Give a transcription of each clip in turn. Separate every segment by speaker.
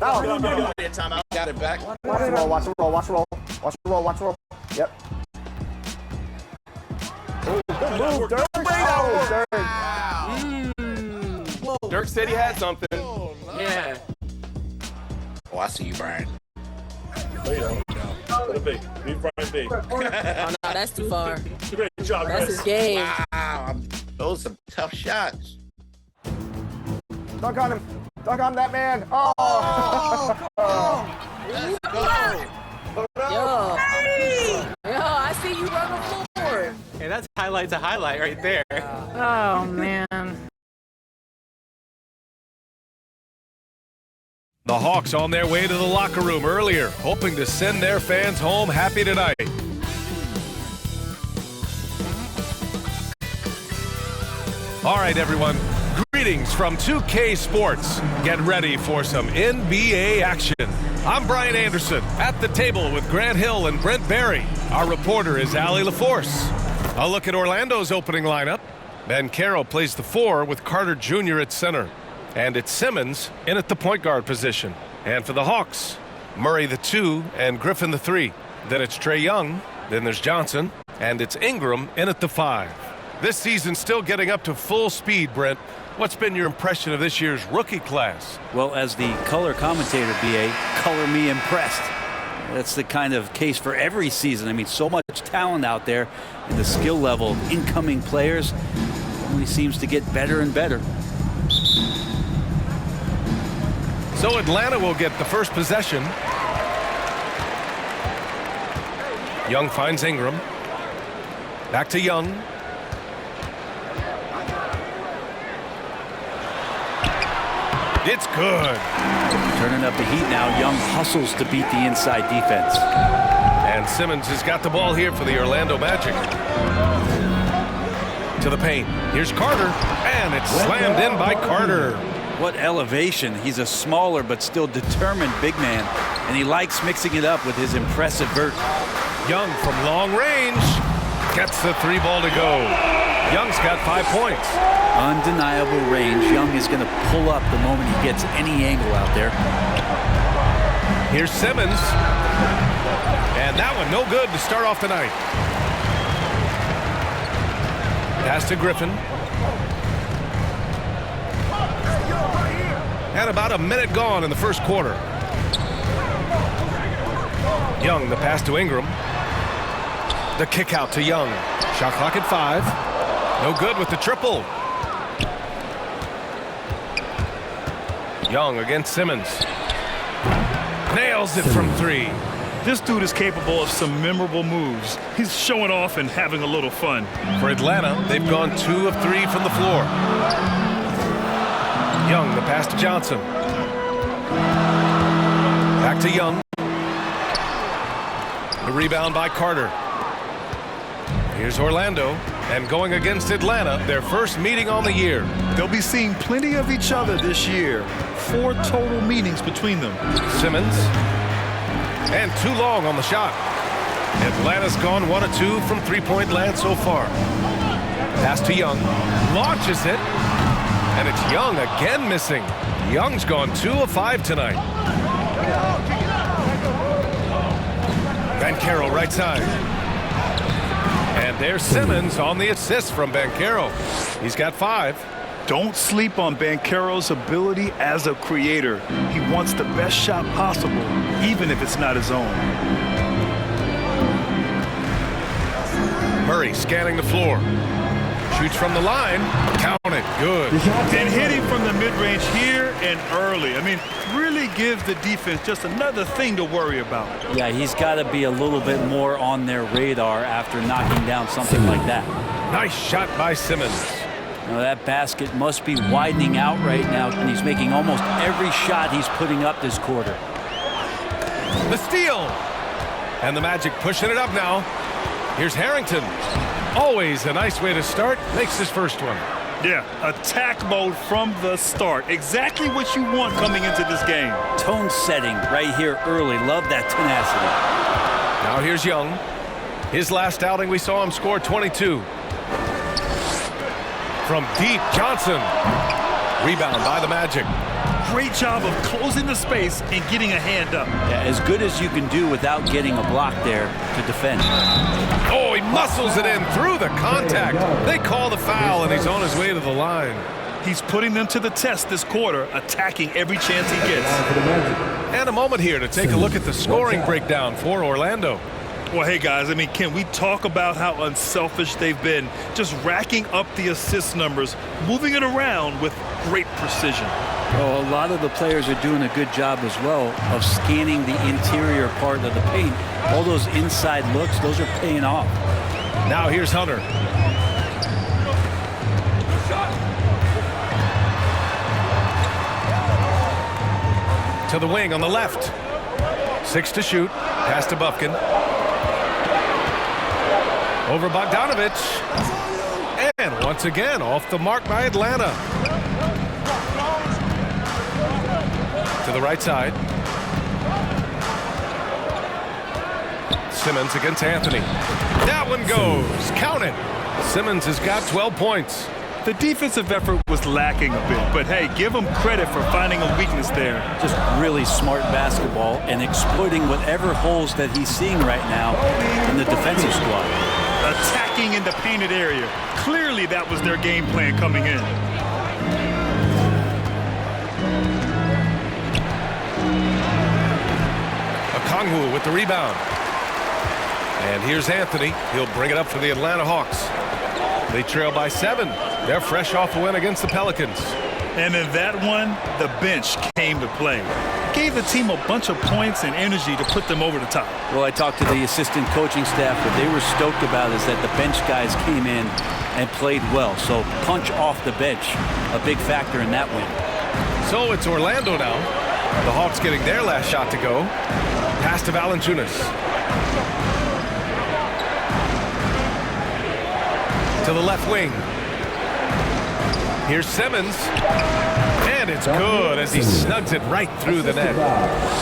Speaker 1: Timeout. Got it back.
Speaker 2: Watch the roll, watch the roll, watch the roll. Watch the roll, watch the roll. Yep. Oh, good move, Dirk. Oh, Dirk.
Speaker 3: Dirk said he had something.
Speaker 4: Yeah.
Speaker 1: Oh, I see you, Brian.
Speaker 5: Wait, no. Be Brian B.
Speaker 4: Oh, no, that's too far.
Speaker 5: Great job,
Speaker 4: That's his game.
Speaker 1: Wow, those are tough shots.
Speaker 2: Dunk on him. Dunk on that man. Oh.
Speaker 1: Let's go.
Speaker 4: Yo, I see you run the floor.
Speaker 3: Hey, that's highlight to highlight right there.
Speaker 4: Oh, man.
Speaker 6: The Hawks on their way to the locker room earlier, hoping to send their fans home happy tonight. All right, everyone. Greetings from 2K Sports. Get ready for some NBA action. I'm Brian Anderson, at the table with Grant Hill and Brent Barry. Our reporter is Allie LaForce. A look at Orlando's opening lineup. Banchero plays the 4 with Carter Jr. at center. And it's Simmons in at the point guard position. And for the Hawks, Murray the 2 and Griffin the 3. Then it's Trae Young, then there's Johnson, and it's Ingram in at the 5. This season's still getting up to full speed, Brent. What's been your impression of this year's rookie class?
Speaker 7: Well, as the color commentator, BA, color me impressed. That's the kind of case for every season. I mean, so much talent out there, and the skill level of incoming players only seems to get better and better.
Speaker 6: So Atlanta will get the first possession. Young finds Ingram. Back to Young. It's good.
Speaker 7: Turning up the heat now. Young hustles to beat the inside defense.
Speaker 6: And Simmons has got the ball here for the Orlando Magic. To the paint. Here's Carter. And it's slammed in by Carter.
Speaker 7: What elevation. He's a smaller but still determined big man. And he likes mixing it up with his impressive vert.
Speaker 6: Young from long range. Gets the 3 ball to go. Young's got 5 points.
Speaker 7: Undeniable range. Young is going to pull up the moment he gets any angle out there.
Speaker 6: Here's Simmons. And that one no good to start off the night. Pass to Griffin. And about a minute gone in the first quarter. Young, the pass to Ingram. The kick out to Young. Shot clock at 5. No good with the triple. Young against Simmons. Nails it from 3.
Speaker 5: This dude is capable of some memorable moves. He's showing off and having a little fun.
Speaker 6: For Atlanta, they've gone 2 of 3 from the floor. Young, the pass to Johnson. Back to Young. The rebound by Carter. Here's Orlando, and going against Atlanta, their first meeting on the year.
Speaker 8: They'll be seeing plenty of each other this year. 4 total meetings between them.
Speaker 6: Simmons. And too long on the shot. Atlanta's gone 1 of 2 from three-point land so far. Pass to Young. Launches it. And it's Young again missing. Young's gone 2 of 5 tonight. Banchero right side. And there's Simmons on the assist from Banchero. He's got 5.
Speaker 8: Don't sleep on Banchero's ability as a creator. He wants the best shot possible, even if it's not his own.
Speaker 6: Murray scanning the floor. Shoots from the line. Count it. Good.
Speaker 5: And hitting from the mid-range here and early. I mean, really gives the defense just another thing to worry about.
Speaker 7: Yeah, he's got to be a little bit more on their radar after knocking down something like that.
Speaker 6: Nice shot by Simmons.
Speaker 7: Now that basket must be widening out right now, and he's making almost every shot he's putting up this quarter.
Speaker 6: The steal. And the Magic pushing it up now. Here's Harrington. Always a nice way to start. Makes his first one.
Speaker 5: Yeah, attack mode from the start. Exactly what you want coming into this game.
Speaker 7: Tone setting right here early. Love that tenacity.
Speaker 6: Now here's Young. His last outing, we saw him score 22. From deep, Johnson. Rebound by the Magic.
Speaker 8: great job of closing the space and getting a hand up.
Speaker 7: Yeah, as good as you can do without getting a block there to defend.
Speaker 6: Oh, he muscles it in through the contact. They call the foul, and he's on his way to the line.
Speaker 8: He's putting them to the test this quarter, attacking every chance he gets.
Speaker 6: And a moment here to take a look at the scoring breakdown for Orlando.
Speaker 8: Well, hey, guys, I mean, can we talk about how unselfish they've been? Just racking up the assist numbers, moving it around with great precision.
Speaker 7: Well, a lot of the players are doing a good job as well of scanning the interior part of the paint. All those inside looks, those are paying off.
Speaker 6: Now here's Hunter. To the wing on the left. 6 to shoot. Pass to Bufkin. Over Bogdanovich. And once again, off the mark by Atlanta. To the right side. Simmons against Anthony. That one goes. Count it. Simmons has got 12 points.
Speaker 8: The defensive effort was lacking a bit, but hey, give him credit for finding a weakness there.
Speaker 7: Just really smart basketball and exploiting whatever holes that he's seeing right now in the defensive squad.
Speaker 8: Attacking in the painted area. Clearly that was their game plan coming in.
Speaker 6: Okongwu with the rebound. And here's Anthony. He'll bring it up for the Atlanta Hawks. They trail by 7. They're fresh off a win against the Pelicans.
Speaker 8: And in that one, the bench came to play. Gave the team a bunch of points and energy to put them over the top.
Speaker 7: Well, I talked to the assistant coaching staff. What they were stoked about is that the bench guys came in and played well. So punch off the bench, a big factor in that win.
Speaker 6: So it's Orlando now. The Hawks getting their last shot to go. Pass to Valanciunas. To the left wing. Here's Simmons. And it's good as he snugs it right through the net.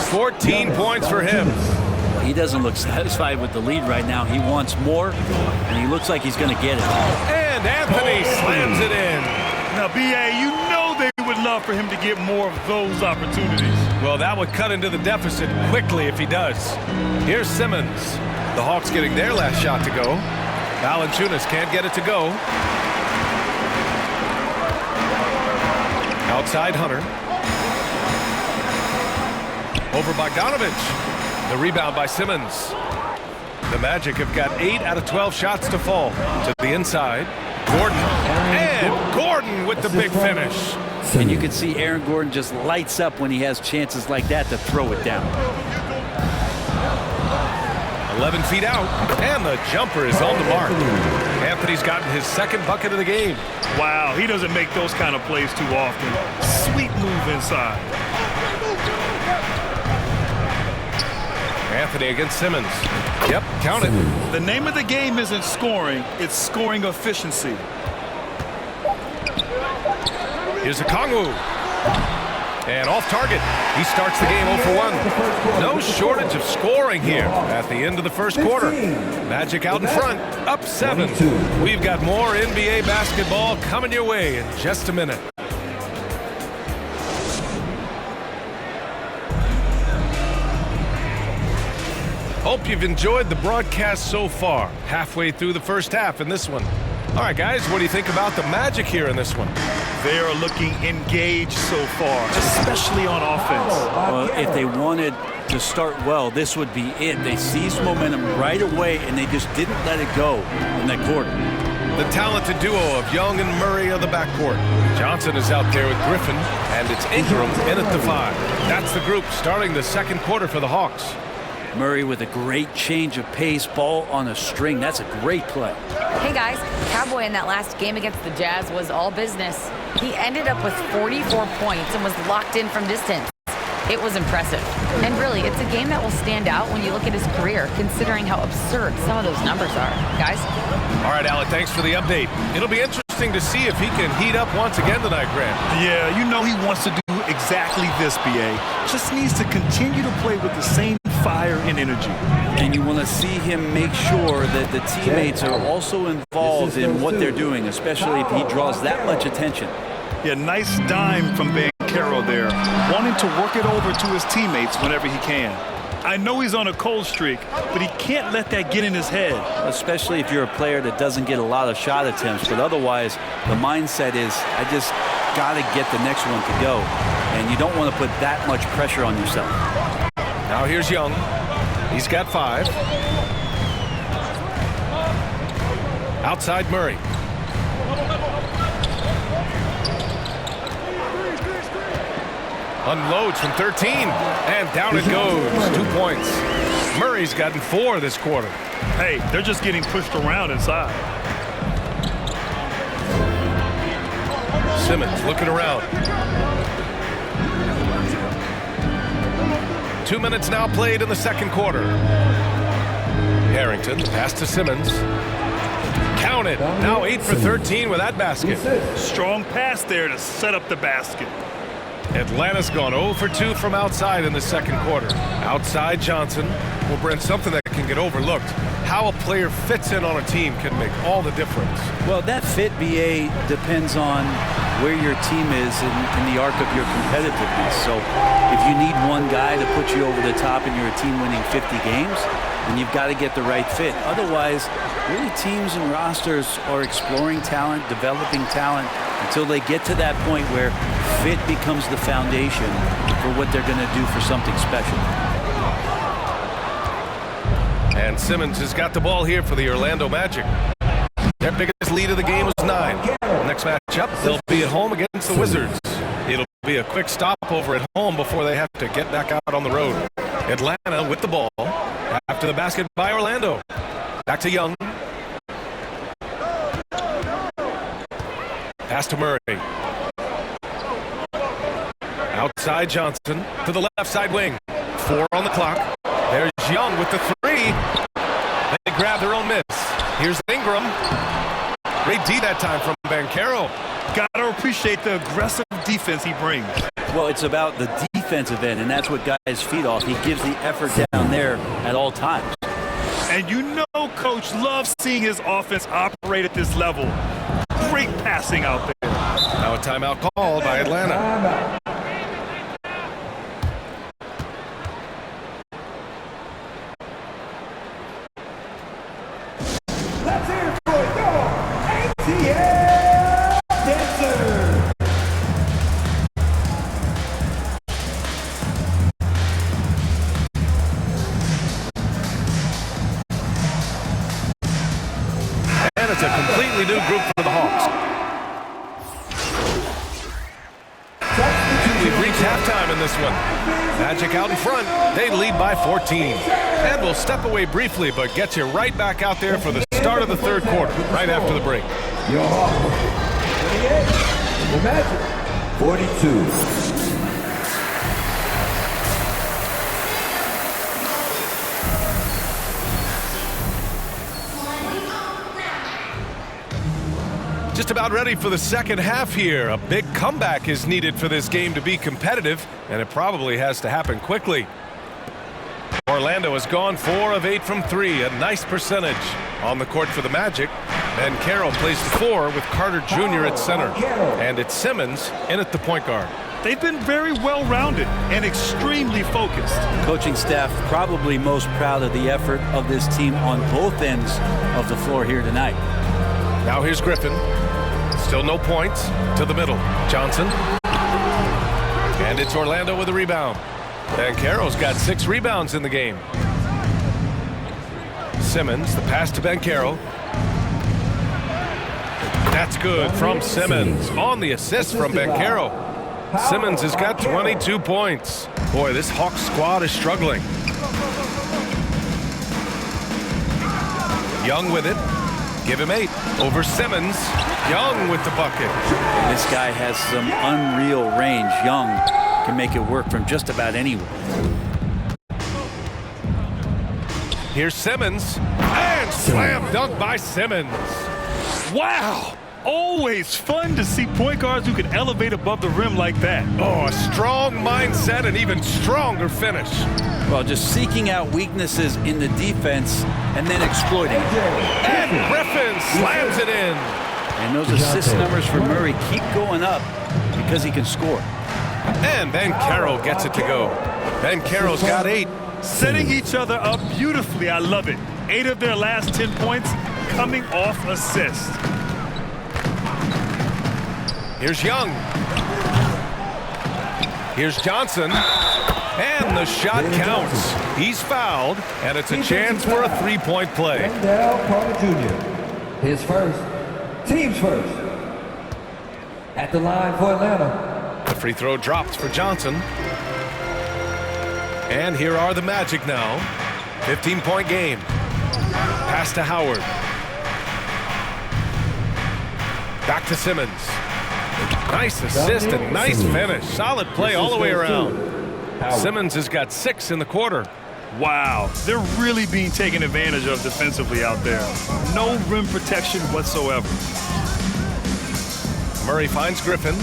Speaker 6: 14 points for him.
Speaker 7: He doesn't look satisfied with the lead right now. He wants more, and he looks like he's going to get it.
Speaker 6: And Anthony slams it in.
Speaker 8: Now, B.A., you know they would love for him to get more of those opportunities.
Speaker 6: Well, that would cut into the deficit quickly if he does. Here's Simmons. The Hawks getting their last shot to go. Valanciunas can't get it to go. Outside Hunter. Over Bogdanovich. The rebound by Simmons. The Magic have got 8 out of 12 shots to fall. To the inside. Gordon. And Gordon with the big finish.
Speaker 7: And you can see Aaron Gordon just lights up when he has chances like that to throw it down.
Speaker 6: 11 feet out, and the jumper is on the mark. Anthony's gotten his second bucket of the game.
Speaker 8: Wow, he doesn't make those kind of plays too often. Sweet move inside.
Speaker 6: Anthony against Simmons. Yep, count it.
Speaker 8: The name of the game isn't scoring, it's scoring efficiency.
Speaker 6: Here's Okongwu. And off target. He starts the game 0 for 1. No shortage of scoring here at the end of the first quarter. Magic out in front, up 7. We've got more NBA basketball coming your way in just a minute. Hope you've enjoyed the broadcast so far. Halfway through the first half in this one. All right, guys, what do you think about the Magic here in this one?
Speaker 8: They are looking engaged so far, especially on offense.
Speaker 7: Well, if they wanted to start well, this would be it. They seized momentum right away, and they just didn't let it go in that quarter.
Speaker 6: The talented duo of Young and Murray of the backcourt. Johnson is out there with Griffin, and it's Ingram in at the 5. That's the group starting the second quarter for the Hawks.
Speaker 7: Murray with a great change of pace, ball on a string. That's a great play.
Speaker 9: Hey guys, Cowboy in that last game against the Jazz was all business. He ended up with 44 points and was locked in from distance. It was impressive. And really, it's a game that will stand out when you look at his career, considering how absurd some of those numbers are. Guys?
Speaker 6: All right, Alec, thanks for the update. It'll be interesting to see if he can heat up once again tonight, Grant.
Speaker 8: Yeah, you know he wants to do exactly this, B.A. Just needs to continue to play with the same fire and energy.
Speaker 7: And you want to see him make sure that the teammates are also involved in what they're doing, especially if he draws that much attention.
Speaker 8: Yeah, nice dime from Banchero there, wanting to work it over to his teammates whenever he can. I know he's on a cold streak, but he can't let that get in his head.
Speaker 7: Especially if you're a player that doesn't get a lot of shot attempts, but otherwise the mindset is, I just got to get the next one to go. And you don't want to put that much pressure on yourself.
Speaker 6: Now here's Young. He's got 5. Outside Murray. Unloads from 13, and down it goes. 2 points. Murray's gotten 4 this quarter.
Speaker 8: Hey, they're just getting pushed around inside.
Speaker 6: Simmons looking around. 2 minutes now played in the second quarter. Harrington, pass to Simmons. Counted. Now 8 for 13 with that basket.
Speaker 8: Strong pass there to set up the basket.
Speaker 6: Atlanta's gone 0 for 2 from outside in the second quarter. Outside Johnson. Well, Brent, something that can get overlooked. How a player fits in on a team can make all the difference.
Speaker 7: Well, that fit, BA, depends on where your team is in the arc of your competitiveness. So if you need one guy to put you over the top and you're a team winning 50 games, then you've got to get the right fit. Otherwise, really teams and rosters are exploring talent, developing talent, until they get to that point where fit becomes the foundation for what they're going to do for something special.
Speaker 6: And Simmons has got the ball here for the Orlando Magic. Their biggest lead of the game was 9. Next matchup, they'll be at home against the Wizards. It'll be a quick stop over at home before they have to get back out on the road. Atlanta with the ball after the basket by Orlando. Back to Young. Pass to Murray. Outside Johnson to the left side wing. 4 on the clock. There's Young with the 3. They grab their own miss. Here's Ingram. Great D that time from Banchero.
Speaker 8: Gotta appreciate the aggressive defense he brings.
Speaker 7: Well, it's about the defensive end, and that's what guys feed off. He gives the effort down there at all times.
Speaker 8: And you know Coach loves seeing his offense operate at this level. Great passing out there.
Speaker 6: Now a timeout called by Atlanta.
Speaker 2: Let's hear it for your ATL dancer.
Speaker 6: And it's a completely new group for the Hawks. We've reached halftime in this one. Magic out in front. They lead by 14. And we'll step away briefly, but get you right back out there for the start of the third quarter, right after the break.
Speaker 2: Your Hawks, 28. The Magic, 42.
Speaker 6: Just about ready for the second half here. A big comeback is needed for this game to be competitive, and it probably has to happen quickly. Orlando has gone 4 of 8 from 3, a nice percentage. On the court for the Magic, Banchero plays the 4 with Carter Jr. at center, and it's Simmons in at the point guard.
Speaker 8: They've been very well-rounded and extremely focused.
Speaker 7: Coaching staff probably most proud of the effort of this team on both ends of the floor here tonight.
Speaker 6: Now here's Griffin. Still no points. To the middle. Johnson. And it's Orlando with a rebound. Banchero's got 6 rebounds in the game. Simmons, the pass to Banchero. That's good from Simmons. On the assist from Banchero. Simmons has got 22 points. Boy, this Hawks squad is struggling. Young with it. Give him 8. Over Simmons. Young with the bucket.
Speaker 7: This guy has some unreal range. Young can make it work from just about anywhere.
Speaker 6: Here's Simmons. And slam dunk by Simmons.
Speaker 8: Wow! Always fun to see point guards who can elevate above the rim like that.
Speaker 6: Oh, a strong mindset and even stronger finish.
Speaker 7: Well, just seeking out weaknesses in the defense and then exploiting it.
Speaker 6: And Griffin slams it in.
Speaker 7: And those assist numbers for Murray keep going up because he can score.
Speaker 6: And Banchero gets it to go. Banchero's got 8.
Speaker 8: Setting each other up beautifully. I love it. 8 of their last 10 points coming off assists.
Speaker 6: Here's Young. Here's Johnson. And the shot counts. He's fouled, and it's a chance for a 3-point play.
Speaker 10: Wendell Carter Jr. His first. Team's first. At the line for Atlanta.
Speaker 6: The free throw dropped for Johnson. And here are the Magic now. 15-point game. Pass to Howard. Back to Simmons. Nice assist and nice finish. Solid play all the way around. Simmons has got 6 in the quarter.
Speaker 8: Wow, they're really being taken advantage of defensively out there. No rim protection whatsoever.
Speaker 6: Murray finds Griffin.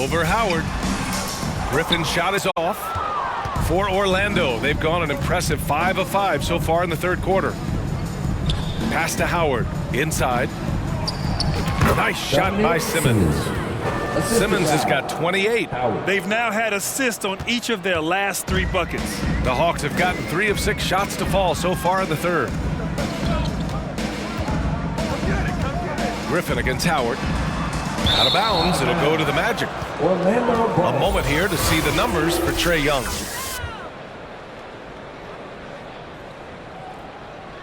Speaker 6: Over Howard. Griffin's shot is off. For Orlando, they've gone an impressive 5 of 5 so far in the third quarter. Pass to Howard. Inside. Nice shot by Simmons. Simmons has got 28.
Speaker 8: They've now had assists on each of their last 3 buckets.
Speaker 6: The Hawks have gotten 3 of 6 shots to fall so far in the third. Griffin against Howard. Out of bounds, it'll go to the Magic. A moment here to see the numbers for Trae Young.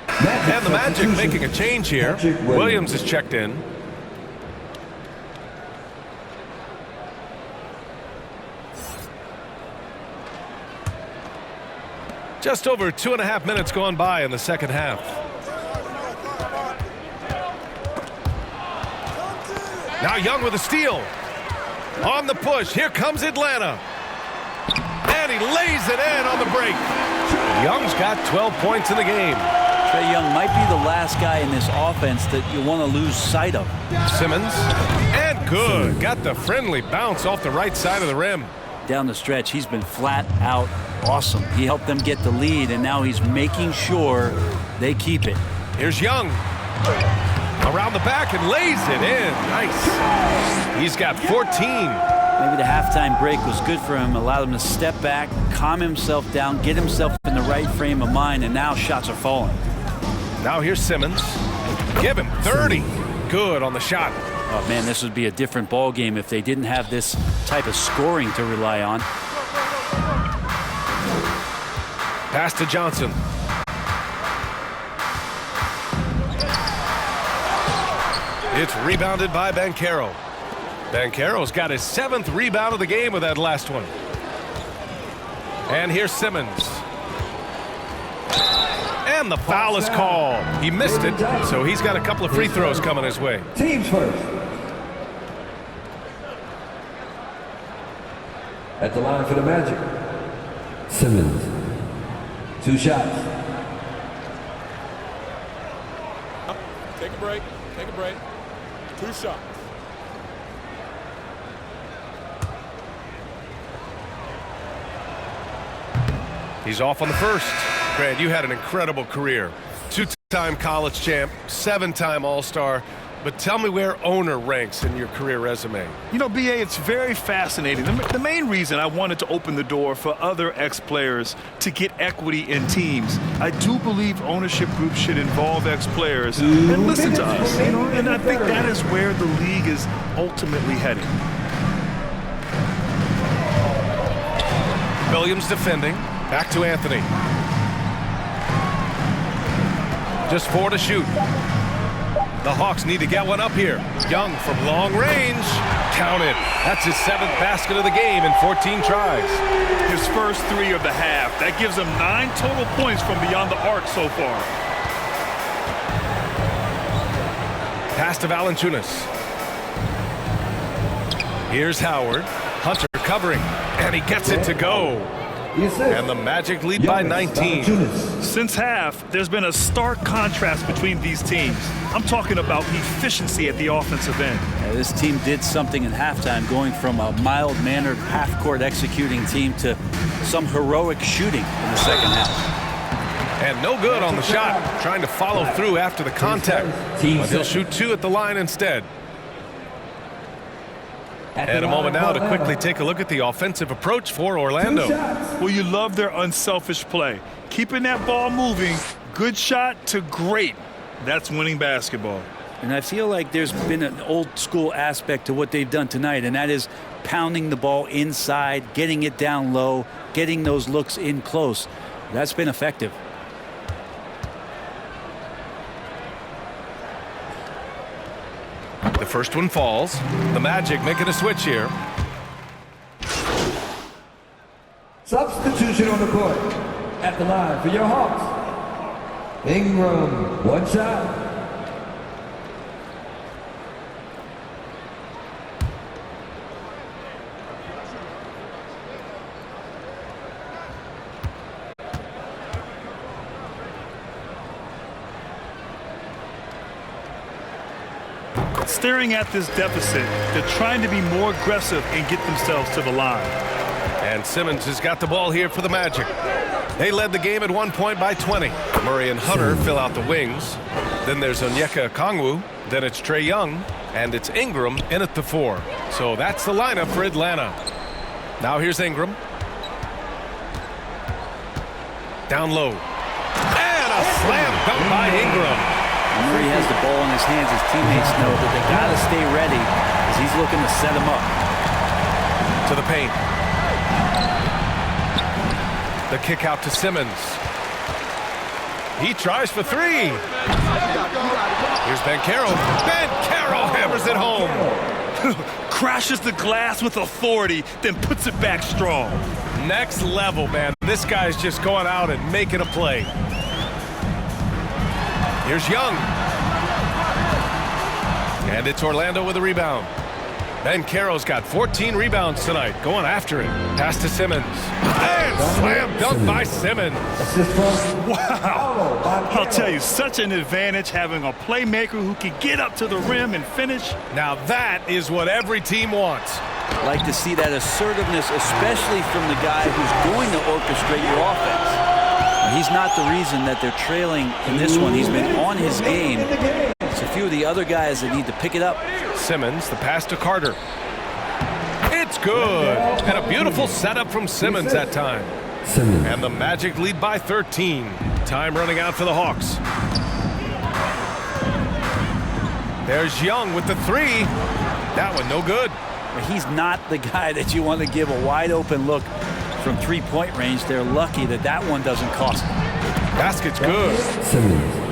Speaker 6: And the Magic making a change here. Williams is checked in. Just over 2.5 minutes gone by in the second half. Now Young with a steal. On the push, here comes Atlanta. And he lays it in on the break. Young's got 12 points in the game.
Speaker 7: Trae Young might be the last guy in this offense that you want to lose sight of.
Speaker 6: Simmons, and good. Got the friendly bounce off the right side of the rim.
Speaker 7: Down the stretch, he's been flat out awesome. He helped them get the lead, and now he's making sure they keep it.
Speaker 6: Here's Young. Around the back and lays it in. Nice. He's got 14.
Speaker 7: Maybe the halftime break was good for him, allowed him to step back, calm himself down, get himself in the right frame of mind, and now shots are falling.
Speaker 6: Now here's Simmons. Give him 30. Good on the shot.
Speaker 7: Oh, man, this would be a different ball game if they didn't have this type of scoring to rely on.
Speaker 6: Pass to Johnson. It's rebounded by Banchero. Banchero's got his 7th rebound of the game with that last one. And here's Simmons. And the foul is called. He missed it, so he's got a couple of free throws coming his way.
Speaker 10: Team's first. At the line for the Magic. Simmons. 2 shots.
Speaker 3: Take a break. Take a break. 2 shots.
Speaker 6: He's off on the first. Grant, you had an incredible career. 2-time college champ, 7-time All-Star. But tell me where owner ranks in your career resume.
Speaker 8: You know, BA, it's very fascinating. The main reason I wanted to open the door for other ex-players to get equity in teams, I do believe ownership groups should involve ex-players and listen to us. You know, and I think that is where the league is ultimately heading.
Speaker 6: Williams defending. Back to Anthony. Just 4 to shoot. The Hawks need to get one up here. Young from long range. Count it. That's his 7th basket of the game in 14 tries.
Speaker 8: His first 3 of the half. That gives him 9 total points from beyond the arc so far.
Speaker 6: Pass to Valanciunas. Here's Howard. Hunter covering. And he gets it to go. And the Magic lead by 19.
Speaker 8: Since half, there's been a stark contrast between these teams. I'm talking about efficiency at the offensive end.
Speaker 7: Yeah, this team did something in halftime, going from a mild-mannered half-court executing team to some heroic shooting in the second half.
Speaker 6: And no good on the shot. Trying to follow through after the contact. But he'll shoot 2 at the line instead. And a moment now to quickly take a look at the offensive approach for Orlando.
Speaker 8: Well, you love their unselfish play. Keeping that ball moving, good shot to great. That's winning basketball.
Speaker 7: And I feel like there's been an old school aspect to what they've done tonight, and that is pounding the ball inside, getting it down low, getting those looks in close. That's been effective.
Speaker 6: The first one falls. The Magic making a switch here.
Speaker 10: Substitution on the court. At the line for your Hawks. Ingram, one shot.
Speaker 8: Staring at this deficit, they're trying to be more aggressive and get themselves to the line.
Speaker 6: And Simmons has got the ball here for the Magic. They led the game at 1 point by 20. Murray and Hunter fill out the wings. Then there's Onyeka Okongwu. Then it's Trae Young. And it's Ingram in at the 4. So that's the lineup for Atlanta. Now here's Ingram. Down low. And a slam dunk by Ingram.
Speaker 7: Murray has the ball in his hands. His teammates know that they got to stay ready as he's looking to set him up.
Speaker 6: To the paint. The kick out to Simmons. He tries for 3. Here's Banchero. Banchero hammers it home.
Speaker 8: Crashes the glass with authority, then puts it back strong.
Speaker 6: Next level, man. This guy's just going out and making a play. Here's Young. And it's Orlando with a rebound. Banchero's got 14 rebounds tonight, going after it. Pass to Simmons. And slam dunk by Simmons.
Speaker 8: Wow. I'll tell you, such an advantage having a playmaker who can get up to the rim and finish.
Speaker 6: Now that is what every team wants.
Speaker 7: Like to see that assertiveness, especially from the guy who's going to orchestrate your offense. He's not the reason that they're trailing in this one. He's been on his game. It's a few of the other guys that need to pick it up.
Speaker 6: Simmons, the pass to Carter. It's good. And a beautiful setup from Simmons that time. And the Magic lead by 13. Time running out for the Hawks. There's Young with the 3. That one no good.
Speaker 7: He's not the guy that you want to give a wide open look from 3-point range. They're lucky that that one doesn't cost them.
Speaker 6: Basket's good.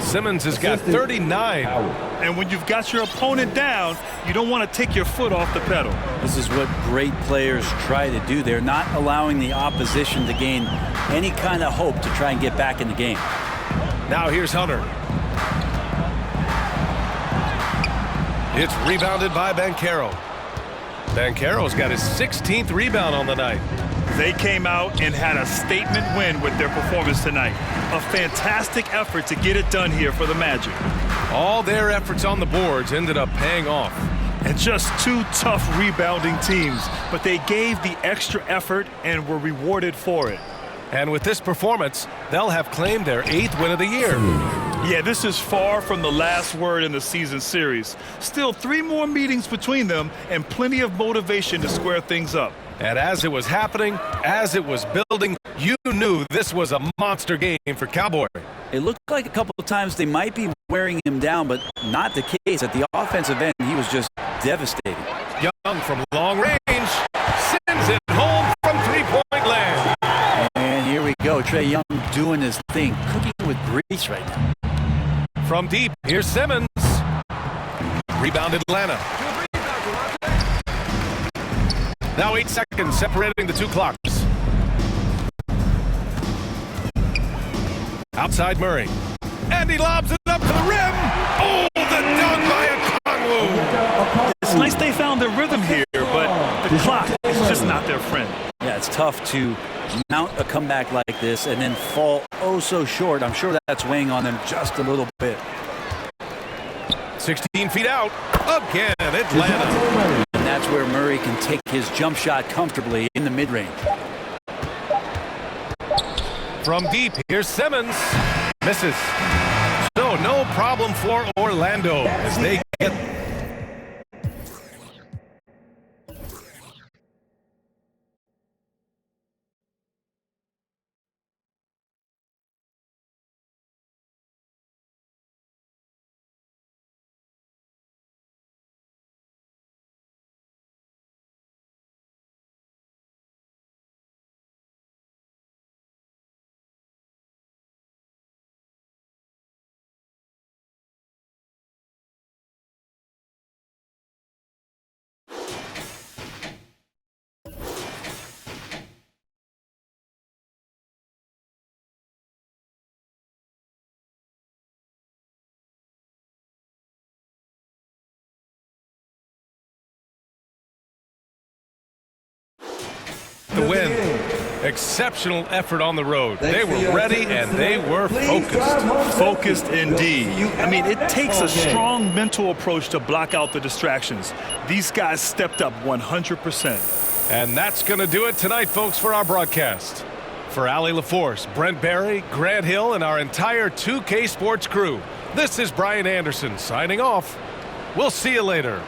Speaker 6: Simmons has got 39.
Speaker 8: And when you've got your opponent down, you don't want to take your foot off the pedal.
Speaker 7: This is what great players try to do. They're not allowing the opposition to gain any kind of hope to try and get back in the game.
Speaker 6: Now here's Hunter. It's rebounded by Banchero. Banchero's got his 16th rebound on the night.
Speaker 8: They came out and had a statement win with their performance tonight. A fantastic effort to get it done here for the Magic.
Speaker 6: All their efforts on the boards ended up paying off.
Speaker 8: And just 2 tough rebounding teams, but they gave the extra effort and were rewarded for it.
Speaker 6: And with this performance, they'll have claimed their 8th win of the year.
Speaker 8: Yeah, this is far from the last word in the season series. Still 3 more meetings between them and plenty of motivation to square things up.
Speaker 6: And as it was happening, as it was building, you knew this was a monster game for Cowboy.
Speaker 7: It looked like a couple of times they might be wearing him down, but not the case. At the offensive end, he was just devastating.
Speaker 6: Young from long range sends it home from 3-point land.
Speaker 7: And here we go. Trae Young doing his thing, cooking with grease right now.
Speaker 6: From deep, here's Simmons. Rebound Atlanta. Now 8 seconds separating the 2 clocks. Outside Murray. And he lobs it up to the rim. Oh, the dunk by Okongwu.
Speaker 8: It's nice they found their rhythm here, but the clock is just not their friend.
Speaker 7: Yeah, it's tough to mount a comeback like this and then fall oh so short. I'm sure that's weighing on them just a little bit.
Speaker 6: 16 feet out. Again, Atlanta.
Speaker 7: And that's where Murray can take his jump shot comfortably in the mid-range.
Speaker 6: From deep, here's Simmons. Misses. So no problem for Orlando as they get. the win. Exceptional effort on the road. They were ready and they were focused.
Speaker 8: Focused indeed. I mean, it takes a strong mental approach to block out the distractions. These guys stepped up 100%.
Speaker 6: And that's going to do it tonight, folks, for our broadcast. For Allie LaForce, Brent Barry, Grant Hill, and our entire 2K Sports crew, this is Brian Anderson signing off. We'll see you later.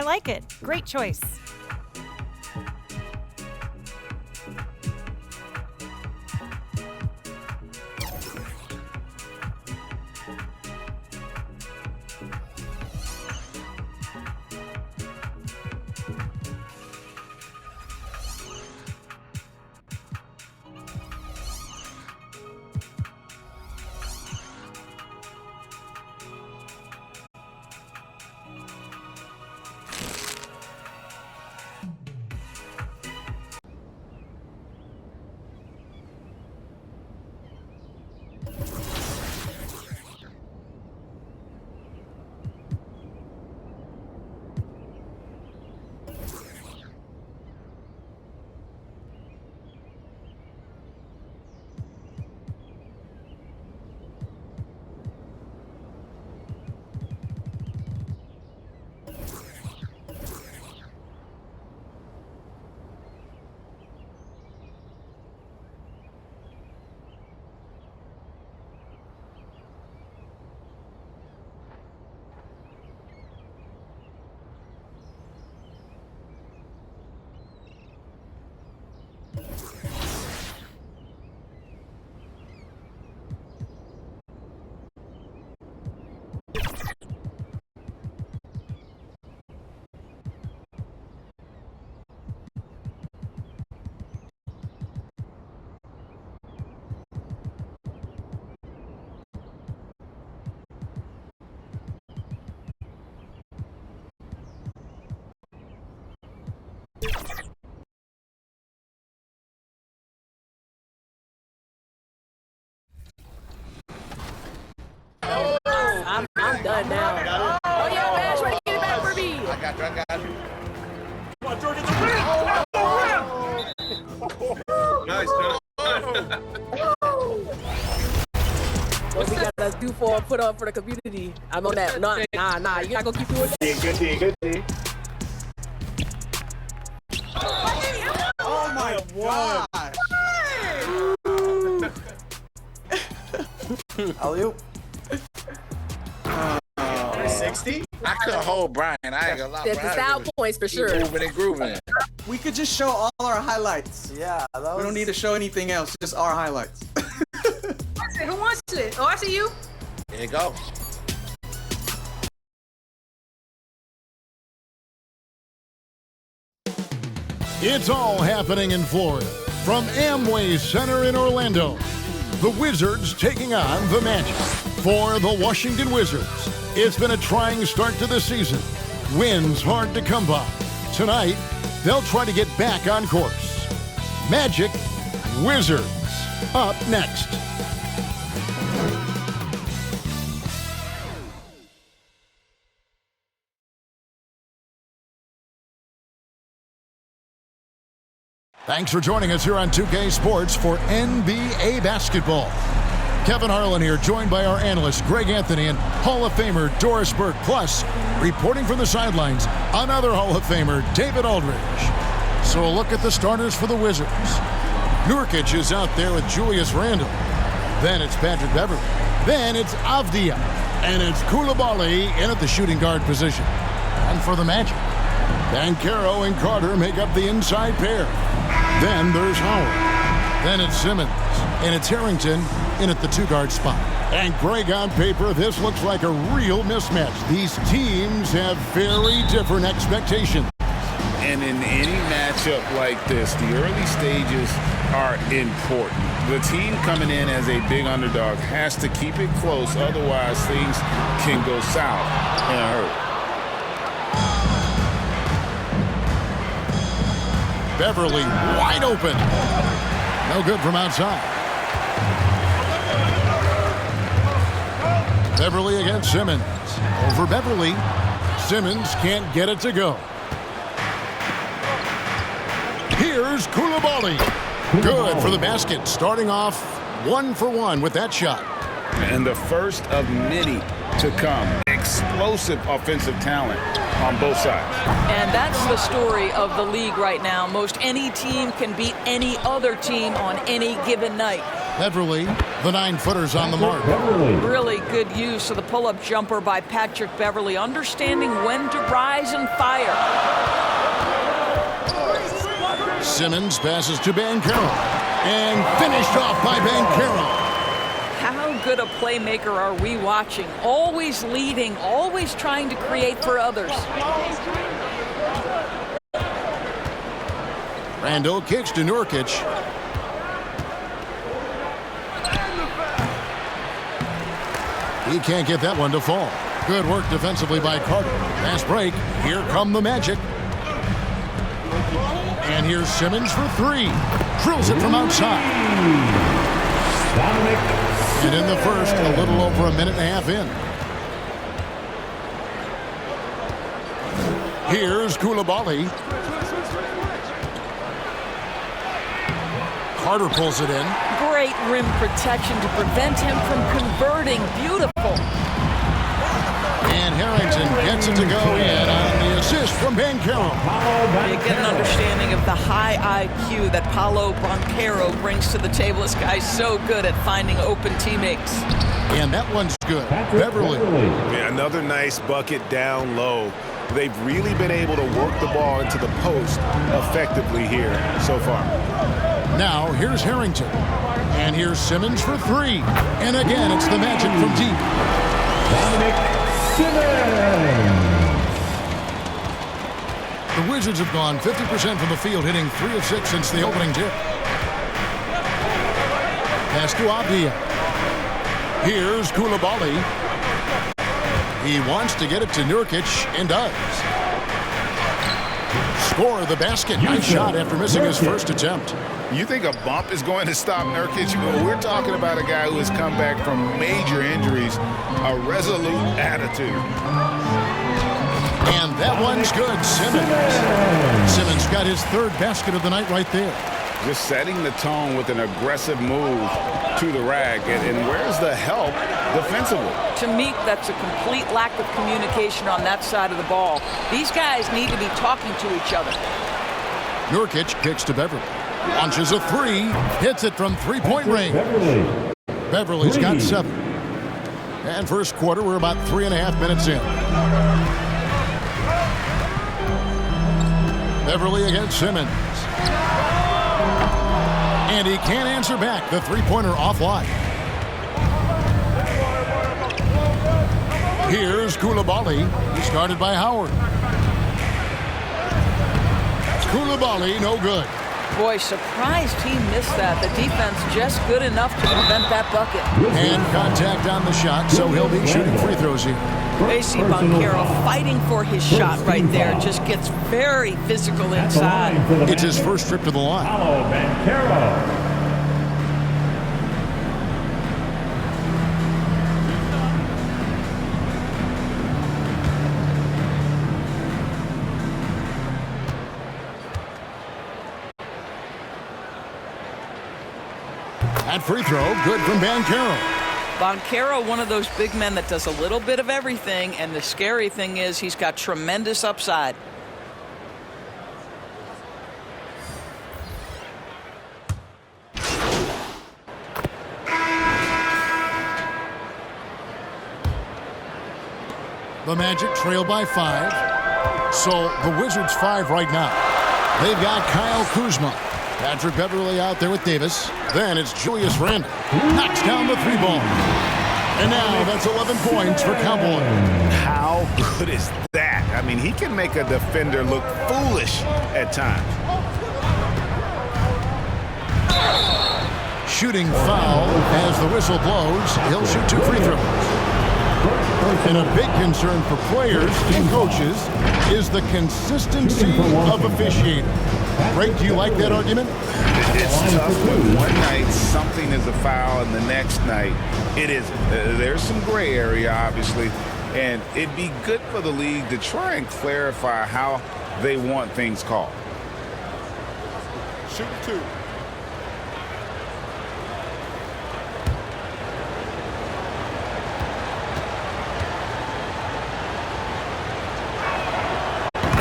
Speaker 11: I like it. Great choice.
Speaker 4: I'm done now. Oh yeah, Bash, ready to get it back for me.
Speaker 1: I got you.
Speaker 3: Come on, George, it's a rim!
Speaker 12: Nice,
Speaker 4: What we gotta do for put on for the community? I'm on that. Nah. You're not gonna keep doing that.
Speaker 12: Good D.
Speaker 13: Oh my God!
Speaker 2: Alley-oop.
Speaker 12: 60?
Speaker 1: I could hold Brian. I ain't gonna lie.
Speaker 4: That's the style points for sure.
Speaker 1: Moving and grooving.
Speaker 13: We could just show all our highlights.
Speaker 2: Yeah,
Speaker 13: We don't need to show anything else, just our highlights.
Speaker 14: Who wants it? Oh, I see you.
Speaker 1: There you go.
Speaker 15: It's all happening in Florida from Amway Center in Orlando. The Wizards taking on the Magic. For the Washington Wizards, it's been a trying start to the season. Wins hard to come by. Tonight, they'll try to get back on course. Magic, Wizards, up next. Thanks for joining us here on 2K Sports for NBA basketball. Kevin Harlan here, joined by our analyst Greg Anthony and Hall of Famer Doris Burke. Plus, reporting from the sidelines, another Hall of Famer, David Aldridge. So a look at the starters for the Wizards. Nurkic is out there with Julius Randle. Then it's Patrick Beverley. Then it's Avdia. And it's Koulibaly in at the shooting guard position. And for the Magic, Banchero and Carter make up the inside pair. Then there's Howard. Then it's Simmons. And it's Harrington in at the two-guard spot. And Greg, on paper, this looks like a real mismatch. These teams have very different expectations.
Speaker 12: And in any matchup like this, the early stages are important. The team coming in as a big underdog has to keep it close, otherwise things can go south in a hurry.
Speaker 15: Beverley wide open. No good from outside. Beverley against Simmons. Over Beverley. Simmons can't get it to go. Here's Koulibaly. Good for the basket. Starting off 1 for 1 with that shot.
Speaker 12: And the first of many to come. Explosive offensive talent on both sides.
Speaker 16: And that's the story of the league right now. Most any team can beat any other team on any given night.
Speaker 15: Beverly, the 9-footer's on the mark.
Speaker 16: Really good use of the pull-up jumper by Patrick Beverly, understanding when to rise and fire.
Speaker 15: Simmons passes to Banchero and finished off by Banchero.
Speaker 16: How good a playmaker are we watching? Always leading, always trying to create for others.
Speaker 15: Randall kicks to Nurkic. He can't get that one to fall. Good work defensively by Carter. Fast break. Here come the Magic. And here's Simmons for 3. Drills it from outside. And in the first, a little over a minute and a half in. Here's Koulibaly. Carter pulls it in.
Speaker 16: Great rim protection to prevent him from converting. Beautiful.
Speaker 15: And Harrington gets it to go in on the assist from Banchero.
Speaker 16: You get an understanding of the high IQ that Paolo Banchero brings to the table. This guy's so good at finding open teammates.
Speaker 15: And that one's good. Beverly.
Speaker 11: Yeah, another nice bucket down low. They've really been able to work the ball into the post effectively here so far.
Speaker 15: Now here's Harrington. And here's Simmons for 3. And again, it's the Magic from deep. The Wizards have gone 50% from the field, hitting 3 of 6 since the opening tip. Pass to Abdia. Here's Koulibaly. He wants to get it to Nurkic and does. Score the basket. Nice shot after missing his first attempt.
Speaker 12: You think a bump is going to stop Nurkic? Well, we're talking about a guy who has come back from major injuries, a resolute attitude.
Speaker 15: And that one's good. Simmons got his 3rd basket of the night right there.
Speaker 12: Just setting the tone with an aggressive move to the rack. And where's the help defensively?
Speaker 16: To me, that's a complete lack of communication on that side of the ball. These guys need to be talking to each other.
Speaker 15: Nurkic kicks to Beverly. Launches a 3. Hits it from 3-point range. Beverly's got 7. And first quarter, we're about 3.5 minutes in. Beverly against Simmons. And he can't answer back. The 3-pointer offline. Here's Koulibaly. He started by Howard. Koulibaly, no good.
Speaker 16: Boy, surprised he missed that. The defense just good enough to prevent that bucket.
Speaker 15: And contact on the shot, so he'll be shooting free throws here.
Speaker 16: AC Banchero fighting for his shot right there. Just gets very physical inside.
Speaker 15: It's his first trip to the line. That free throw, good from Banchero.
Speaker 16: Banchero, one of those big men that does a little bit of everything, and the scary thing is he's got tremendous upside.
Speaker 15: The Magic trail by 5. So the Wizards 5 right now. They've got Kyle Kuzma. Patrick Beverly out there with Davis. Then it's Julius Randle. Knocks down the 3-ball. And now that's 11 points for Cowboy.
Speaker 11: How good is that? I mean, he can make a defender look foolish at times.
Speaker 15: Shooting foul as the whistle blows. He'll shoot 2 free throws. And a big concern for players and coaches is the consistency of officiating. Greg, do you like that argument?
Speaker 12: It's tough when one night something is a foul and the next night it isn't. There's some gray area, obviously, and it'd be good for the league to try and clarify how they want things called.
Speaker 3: Shoot 2.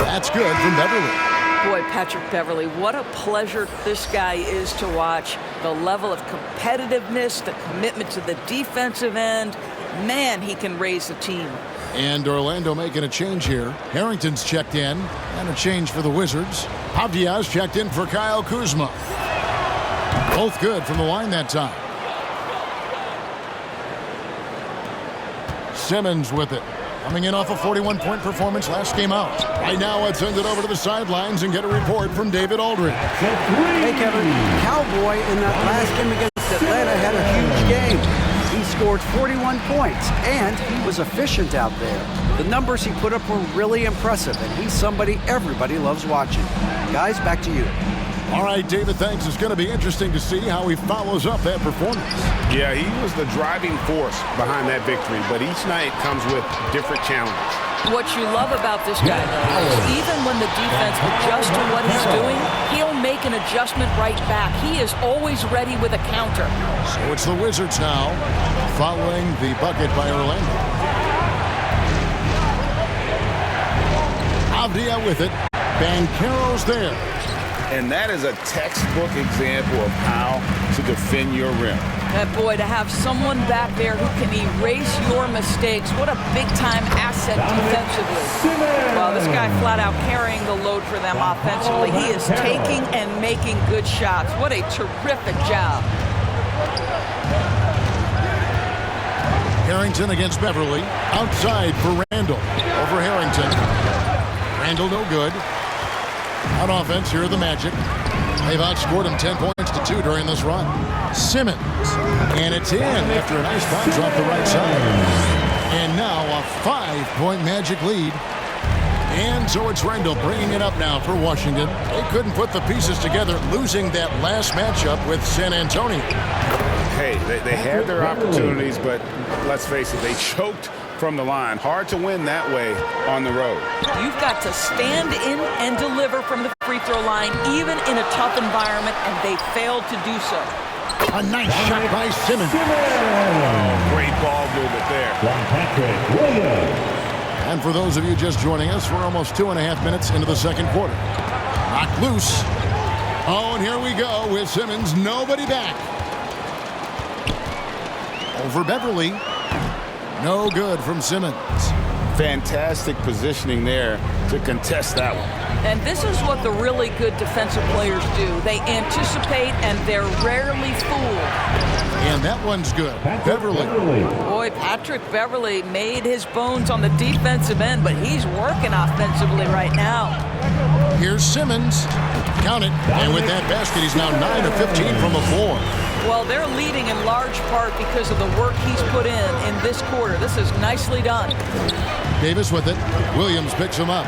Speaker 15: That's good from Beverly.
Speaker 16: Boy, Patrick Beverley, what a pleasure this guy is to watch. The level of competitiveness, the commitment to the defensive end. Man, he can raise the team.
Speaker 15: And Orlando making a change here. Harrington's checked in, and a change for the Wizards. Avdia's checked in for Kyle Kuzma. Both good from the line that time. Simmons with it. Coming in off a 41-point performance last game out. Right now, let's send it over to the sidelines and get a report from David Aldridge.
Speaker 17: Hey, Kevin. Cowboy in that last game against Atlanta had a huge game. He scored 41 points, and he was efficient out there. The numbers he put up were really impressive, and he's somebody everybody loves watching. Guys, back to you.
Speaker 15: All right, David, thanks. It's going to be interesting to see how he follows up that performance.
Speaker 12: Yeah, he was the driving force behind that victory, but each night comes with different challenges.
Speaker 16: What you love about this guy, though, is even when the defense adjusts to what he's doing, he'll make an adjustment right back. He is always ready with a counter.
Speaker 15: So it's the Wizards now, following the bucket by Orlando. Avdia with it. Banchero's there.
Speaker 12: And that is a textbook example of how to defend your rim.
Speaker 16: And boy, to have someone back there who can erase your mistakes, what a big-time asset defensively. Well, this guy flat out carrying the load for them offensively. He is taking and making good shots. What a terrific job.
Speaker 15: Harrington against Beverly. Outside for Randall. Over Harrington. Randall no good. On offense, here are the Magic. They've outscored him 10 points to 2 during this run. Simmons. And it's in after a nice bounce off the right side. And now a 5-point Magic lead. And so it's Randall bringing it up now for Washington. They couldn't put the pieces together, losing that last matchup with San Antonio.
Speaker 12: Hey, they had their opportunities, but let's face it, they choked from the line. Hard to win that way on the road.
Speaker 16: You've got to stand in and deliver from the free throw line, even in a tough environment, and they failed to do so.
Speaker 15: A nice shot by Simmons.
Speaker 12: Great ball movement there.
Speaker 15: And for those of you just joining us, we're almost 2.5 minutes into the second quarter. Knocked loose. Oh, and here we go with Simmons. Nobody back. Over Beverly. No good from Simmons.
Speaker 12: Fantastic positioning there to contest that one.
Speaker 16: And this is what the really good defensive players do. They anticipate, and they're rarely fooled.
Speaker 15: And that one's good. Beverly.
Speaker 16: Boy, Patrick Beverly made his bones on the defensive end, but he's working offensively right now.
Speaker 15: Here's Simmons. Count it. And with that basket, he's now 9 of 15 from the floor.
Speaker 16: Well, they're leading in large part because of the work he's put in this quarter. This is nicely done.
Speaker 15: Davis with it. Williams picks him up.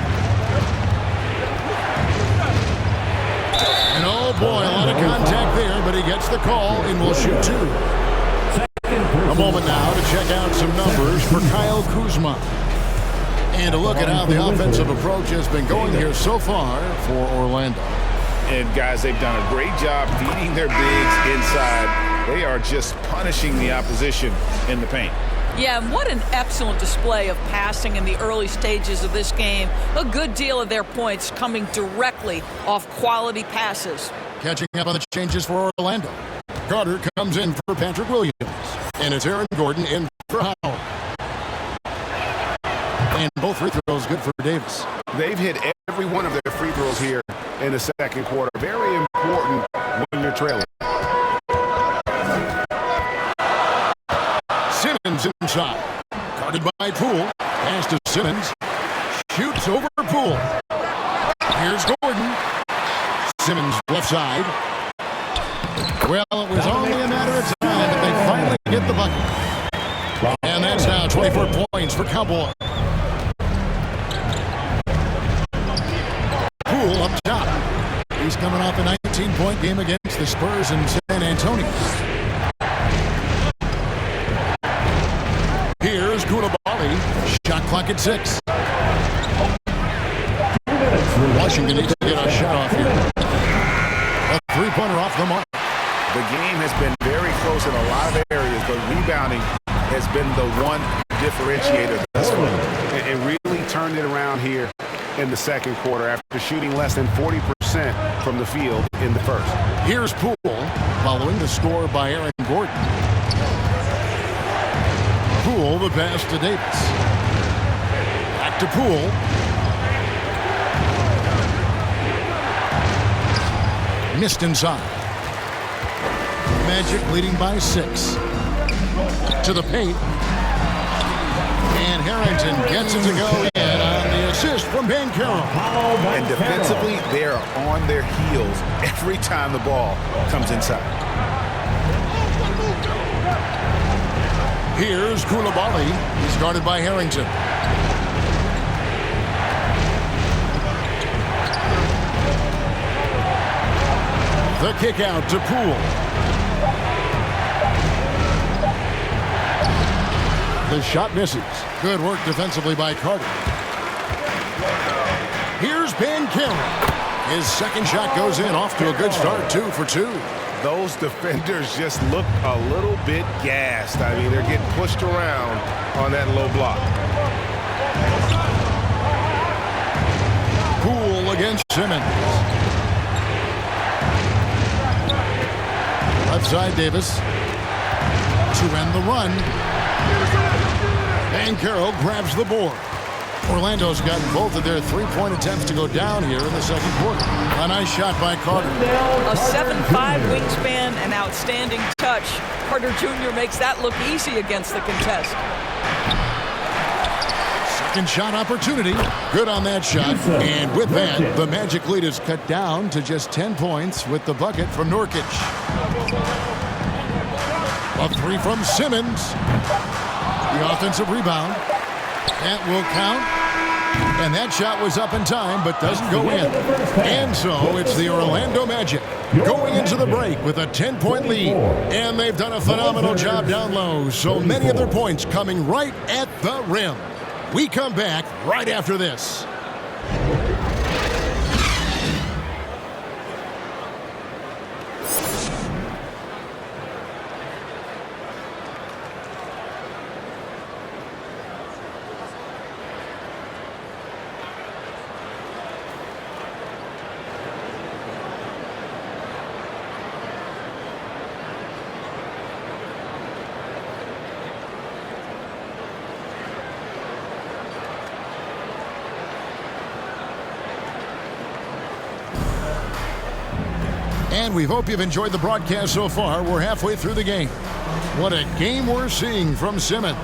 Speaker 15: And oh boy, a lot of contact there, but he gets the call and will shoot 2. A moment now to check out some numbers for Kyle Kuzma. And a look at how the offensive approach has been going here so far for Orlando.
Speaker 12: And guys, they've done a great job feeding their bigs inside. They are just punishing the opposition in the paint.
Speaker 16: Yeah, and what an excellent display of passing in the early stages of this game. A good deal of their points coming directly off quality passes.
Speaker 15: Catching up on the changes for Orlando. Carter comes in for Patrick Williams. And it's Aaron Gordon in for Howard. And both free throws good for Davis.
Speaker 12: They've hit every one of their free throws here in the second quarter. Very important when you're trailing.
Speaker 15: Simmons inside. Guarded by Poole. Pass to Simmons. Shoots over Poole. Here's Gordon. Simmons left side. Well, it was only a matter of time that they finally get the bucket. And that's now 24 points for Cowboy. Poole up top. He's coming off a 19-point game against the Spurs in San Antonio. Here's Koulibaly. Shot clock at 6. Washington needs to get a shot off here. A three-pointer off the mark.
Speaker 12: The game has been very close in a lot of areas, but rebounding has been the one differentiator thus far. It really turned it around here
Speaker 11: in the second quarter after shooting less than 40% from the field in the first.
Speaker 15: Here's Poole, following the score by Aaron Gordon. Poole, the pass to Davis. Back to Poole. Missed inside. Magic leading by 6. To the paint. And Harrington gets it to go in on the assist from Banchero.
Speaker 11: And defensively, they are on their heels every time the ball comes inside.
Speaker 15: Here's Koulibaly. He's guarded by Harrington. The kick out to Poole. The shot misses. Good work defensively by Carter. Here's Banchero. His second shot goes in, off to a good start, 2 for 2.
Speaker 11: Those defenders just look a little bit gassed. I mean, they're getting pushed around on that low block.
Speaker 15: Poole against Simmons. Left side, Davis. To end the run. Banchero grabs the board. Orlando's gotten both of their three-point attempts to go down here in the second quarter. A nice shot by Carter.
Speaker 16: A 7'5" wingspan and outstanding touch. Carter Jr. makes that look easy against the contest.
Speaker 15: Second shot opportunity. Good on that shot. And with that, the Magic lead is cut down to just 10 points with the bucket from Nurkic. A 3 from Simmons. The offensive rebound. That will count. And that shot was up in time, but doesn't go in. And so it's the Orlando Magic going into the break with a 10-point lead. And they've done a phenomenal job down low. So many of their points coming right at the rim. We come back right after this. And we hope you've enjoyed the broadcast so far. We're halfway through the game. What a game we're seeing from Simmons.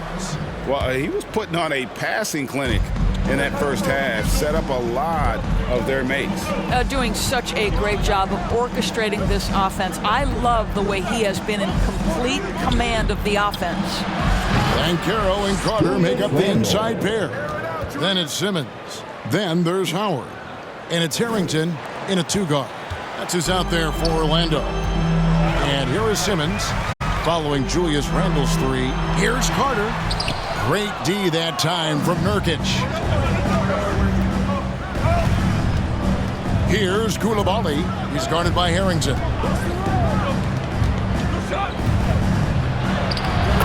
Speaker 12: Well, he was putting on a passing clinic in that first half, set up a lot of their mates.
Speaker 16: Doing such a great job of orchestrating this offense. I love the way he has been in complete command of the offense.
Speaker 15: Banchero and Carter make up the inside pair. Then it's Simmons. Then there's Howard. And it's Harrington in a 2-guard. That's who's out there for Orlando. And here is Simmons following Julius Randle's 3. Here's Carter. Great D that time from Nurkic. Here's Koulibaly. He's guarded by Harrington.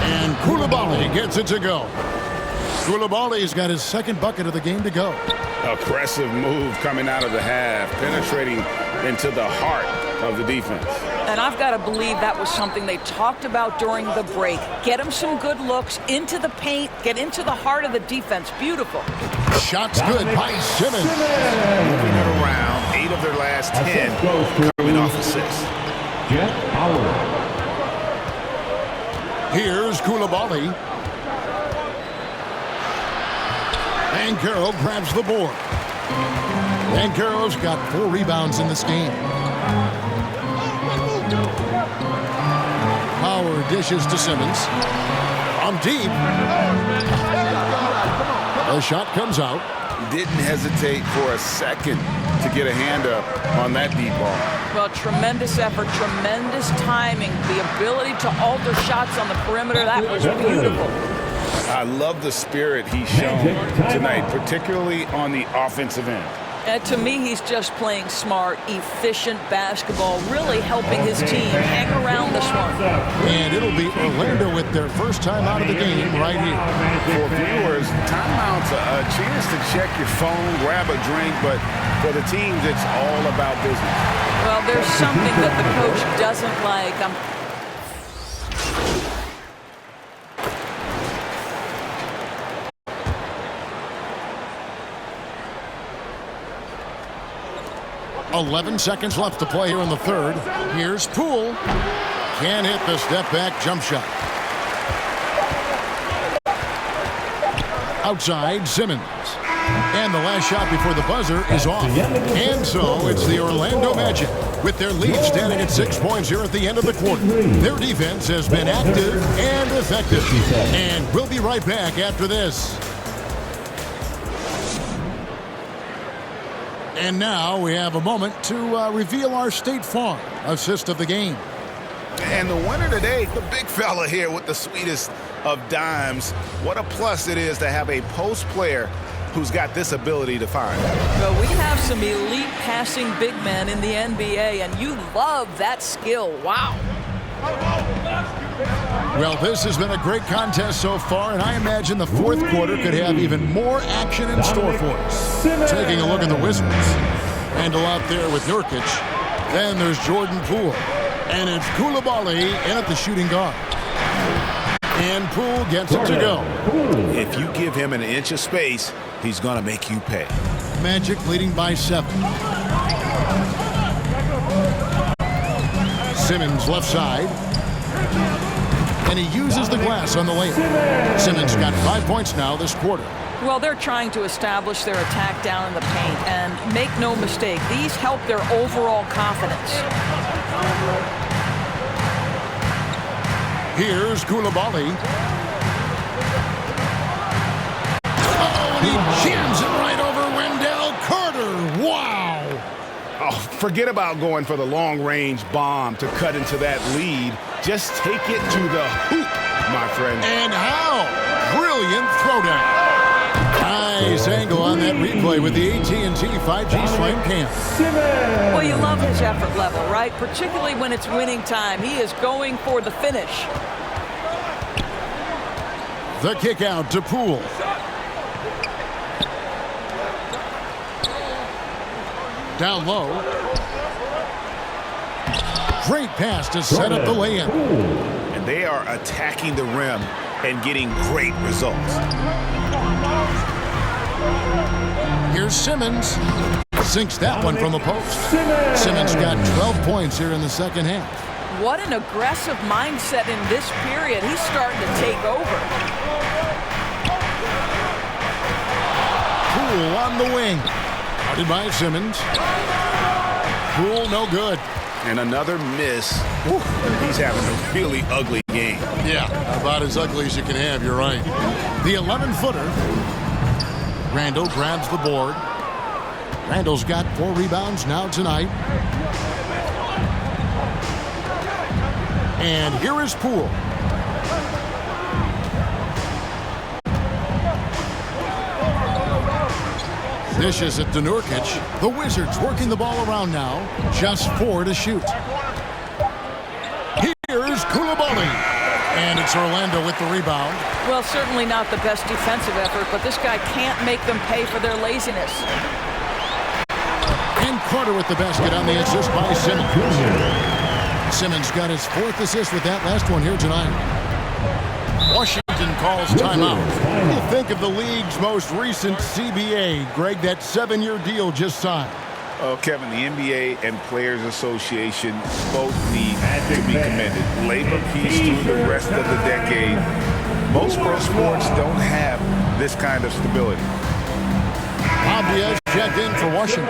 Speaker 15: And Koulibaly gets it to go. Koulibaly's got his second bucket of the game to go.
Speaker 12: Aggressive move coming out of the half, penetrating into the heart of the defense.
Speaker 16: And I've got to believe that was something they talked about during the break. Get him some good looks into the paint, get into the heart of the defense. Beautiful.
Speaker 15: Shots good by Simmons.
Speaker 12: Moving it around, 8 of their last 10 coming off assists.
Speaker 15: Here's Koulibaly. Banchero grabs the board. Banchero's got 4 rebounds in this game. Howard dishes to Simmons. From deep. The shot comes out.
Speaker 12: Didn't hesitate for a second to get a hand up on that deep ball.
Speaker 16: Well, tremendous effort, tremendous timing, the ability to alter shots on the perimeter. That was beautiful.
Speaker 12: I love the spirit he's shown tonight, particularly on the offensive end.
Speaker 16: To me, he's just playing smart, efficient basketball, really helping his team hang around this one.
Speaker 15: And it'll be Orlando with their first time out of the game right here.
Speaker 12: For viewers, timeout's a chance to check your phone, grab a drink, but for the teams, it's all about business.
Speaker 16: Well, there's something that the coach doesn't like.
Speaker 15: 11 seconds left to play here in the third. Here's Poole. Can't hit the step-back jump shot. Outside, Simmons. And the last shot before the buzzer is off. And so it's the Orlando Magic with their lead standing at 6 points here at the end of the quarter. Their defense has been active and effective. And we'll be right back after this. And now we have a moment to reveal our State Farm assist of the game.
Speaker 12: And the winner today, the big fella here with the sweetest of dimes. What a plus it is to have a post player who's got this ability to find.
Speaker 16: Well, we have some elite passing big men in the NBA, and you love that skill. Wow.
Speaker 15: Well, this has been a great contest so far, and I imagine the fourth quarter could have even more action in store for us. Taking a look at the Wizards. Handle out there with Nurkic. Then there's Jordan Poole. And it's Koulibaly in at the shooting guard. And Poole gets it to go.
Speaker 12: If you give him an inch of space, he's going to make you pay.
Speaker 15: Magic leading by 7. Simmons left side. And he uses the glass on the layup. Simmons got 5 points now this quarter.
Speaker 16: Well, they're trying to establish their attack down in the paint, and make no mistake, these help their overall confidence.
Speaker 15: Here's Koulibaly. Oh, and he jams it right over Wendell Carter. Wow.
Speaker 12: Oh, forget about going for the long-range bomb to cut into that lead. Just take it to the hoop, my friend.
Speaker 15: And how? Brilliant throwdown. Nice angle on that replay with the AT&T 5G Slam Cam.
Speaker 16: Well, you love his effort level, right? Particularly when it's winning time. He is going for the finish.
Speaker 15: The kick out to Poole. Down low. Great pass to set up the lay-in.
Speaker 12: And they are attacking the rim and getting great results.
Speaker 15: Here's Simmons. Sinks that one from the post. Simmons got 12 points here in the second half.
Speaker 16: What an aggressive mindset in this period. He's starting to take over.
Speaker 15: Poole on the wing. Guarded by Simmons. Poole no good.
Speaker 12: And another miss. Whew. He's having a really ugly game.
Speaker 15: Yeah, about as ugly as you can have, you're right. The 11-footer. Randall grabs the board. Randall's got 4 rebounds now tonight. And here is Poole. Dishes it to Nurkic. The Wizards working the ball around now. Just 4 to shoot. Here's Koulibaly. And it's Orlando with the rebound.
Speaker 16: Well, certainly not the best defensive effort, but this guy can't make them pay for their laziness.
Speaker 15: And Carter with the basket on the assist by Simmons. Simmons got his 4th assist with that last one here tonight. Washington calls timeout. What do you think of the league's most recent CBA, Greg, that 7-year deal just signed?
Speaker 12: Oh, Kevin, the NBA and Players Association both need to be commended. Labor peace through the rest of the decade. Most pro sports don't have this kind of stability.
Speaker 15: Bob Diaz checked in for Washington.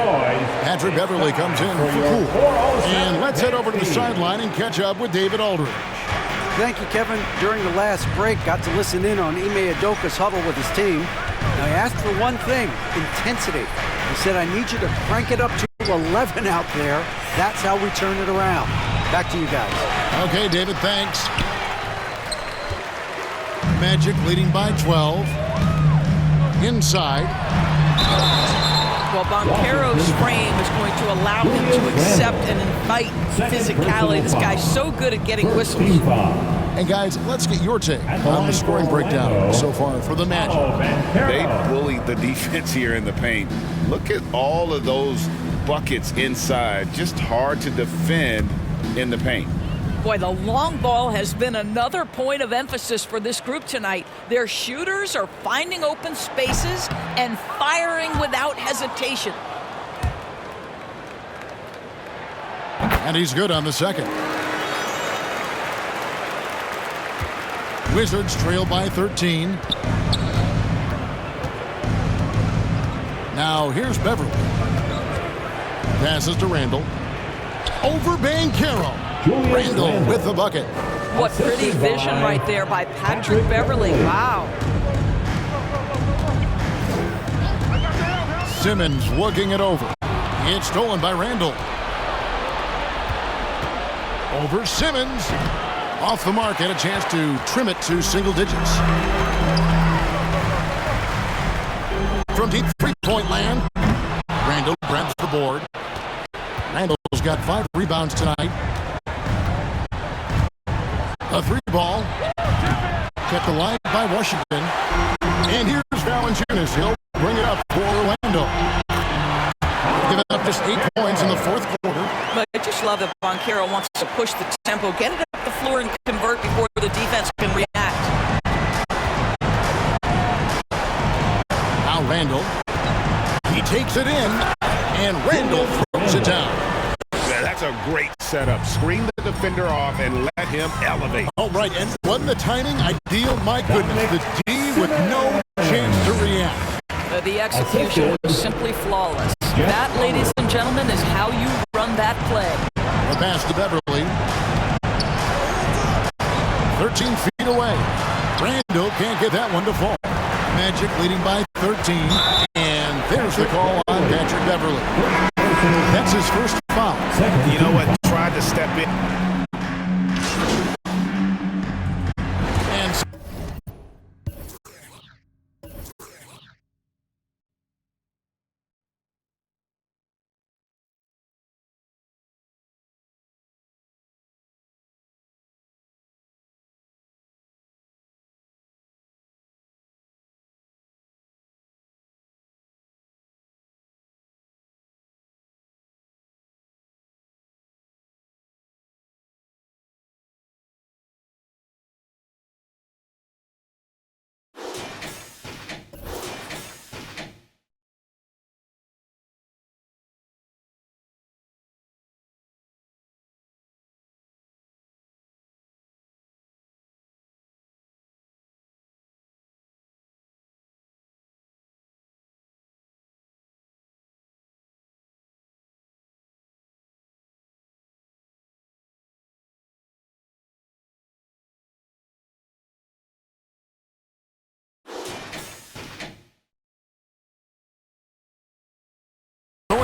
Speaker 15: Patrick Beverly comes in for Poole. And let's head over to the sideline and catch up with David Aldridge.
Speaker 17: Thank you, Kevin. During the last break, got to listen in on Ime Udoka's huddle with his team. Now, he asked for one thing, intensity. He said, I need you to crank it up to 11 out there. That's how we turn it around. Back to you guys.
Speaker 15: Okay, David, thanks. Magic leading by 12. Inside.
Speaker 16: Well, Well, Banchero's frame is going to allow him to accept and invite physicality. This guy's so good at getting whistles.
Speaker 15: And guys, let's get your take on the scoring breakdown so far for the Magic.
Speaker 12: They bullied the defense here in the paint. Look at all of those buckets inside. Just hard to defend in the paint.
Speaker 16: Boy, the long ball has been another point of emphasis for this group tonight. Their shooters are finding open spaces and firing without hesitation.
Speaker 15: And he's good on the second. Wizards trail by 13. Now here's Beverly. Passes to Randall. Over Banchero. Randall with the bucket.
Speaker 16: What pretty vision right there by Patrick Beverly. Wow.
Speaker 15: Simmons looking it over. It's stolen by Randall. Over Simmons. Off the mark and a chance to trim it to single digits. From deep three-point land, Randall grabs the board. Randall's got 5 rebounds tonight. A 3-ball. Kept alive by Washington. And here's Valanciunas. He'll bring it up for Orlando. Giving up just 8 points in the fourth quarter.
Speaker 16: But I just love that Banchero wants to push the tempo, get it up the floor and convert before the defense can react.
Speaker 15: Now Randall. He takes it in, and Randall throws it down.
Speaker 11: Yeah, that's a great setup. Screen the defender off and let him elevate.
Speaker 15: All right, and wasn't the timing ideal? My goodness, the D with no chance to react.
Speaker 16: The execution was simply flawless. That, ladies and gentlemen, is how you run that play.
Speaker 15: The pass to Beverly. 13 feet away. Randall can't get that one to fall. Magic leading by 13. And there's the call on Patrick Beverly. That's his first foul.
Speaker 11: You know what? Tried to step in.
Speaker 15: And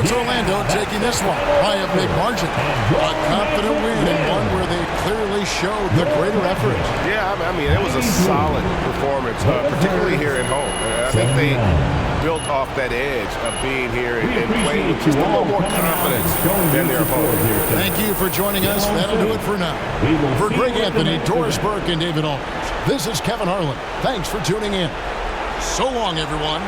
Speaker 15: it's Orlando taking this one by a big margin. A confident win and one where they clearly showed the greater effort.
Speaker 11: Yeah, I mean, it was a solid performance, particularly here at home. I think they built off that edge of being here and playing with just a little more confidence than their opponent.
Speaker 15: Thank you for joining us. That'll do it for now. For Greg Anthony, Doris Burke, and David Aldridge, this is Kevin Harlan. Thanks for tuning in. So long, everyone.